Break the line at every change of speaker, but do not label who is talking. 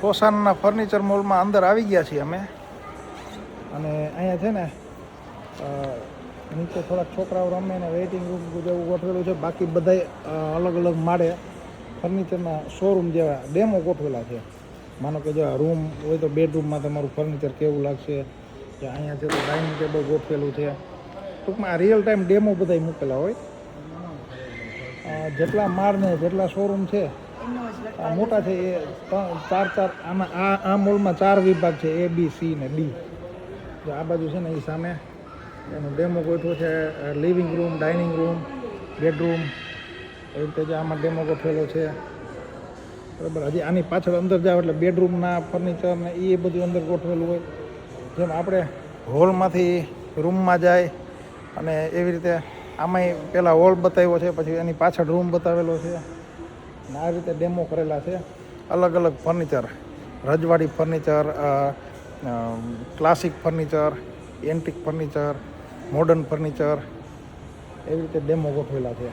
કોસાનના furniture મોલમાં અંદર આવી ગયા છીએ અમે અને અહીંયા છે ને નીચે થોડાક છોકરાઓ રમે ને વેઇટિંગ રૂમ જેવું ગોઠવેલું છે. બાકી બધા અલગ અલગ માળે ફર્નિચરના શોરૂમ જેવા ડેમો ગોઠવેલા છે. માનો કે જો રૂમ હોય તો બેડરૂમમાં તમારું ફર્નિચર કેવું લાગશે, કે અહીંયા છે તો ડાઇનિંગ ટેબલ ગોઠવેલું છે. ટૂંકમાં રિયલ ટાઈમ ડેમો બધા મૂકેલા હોય. જેટલા માળ ને જેટલા શોરૂમ છે મોટા છે એ ચાર આમાં આ મોલમાં 4 વિભાગ છે, A, B, C ને D. જો આ બાજુ છે ને એ સામે એનો ડેમો ગોઠવો છે. Living room, dining room, bedroom એ રીતે જે આમાં ડેમો ગોઠવેલો છે. બરાબર. હજી આની પાછળ અંદર જાવ એટલે બેડરૂમના ફર્નિચર ને એ બધું અંદર ગોઠવેલું હોય. જેમ આપણે હોલમાંથી રૂમમાં જાય અને એવી રીતે આમાંય પહેલાં હોલ બતાવ્યો છે, પછી એની પાછળ રૂમ બતાવેલો છે. અને આ રીતે ડેમો કરેલા છે. અલગ અલગ ફર્નિચર, રજવાડી furniture, classic furniture, antique furniture, modern furniture, એવી રીતે ડેમો ગોઠવેલા છે.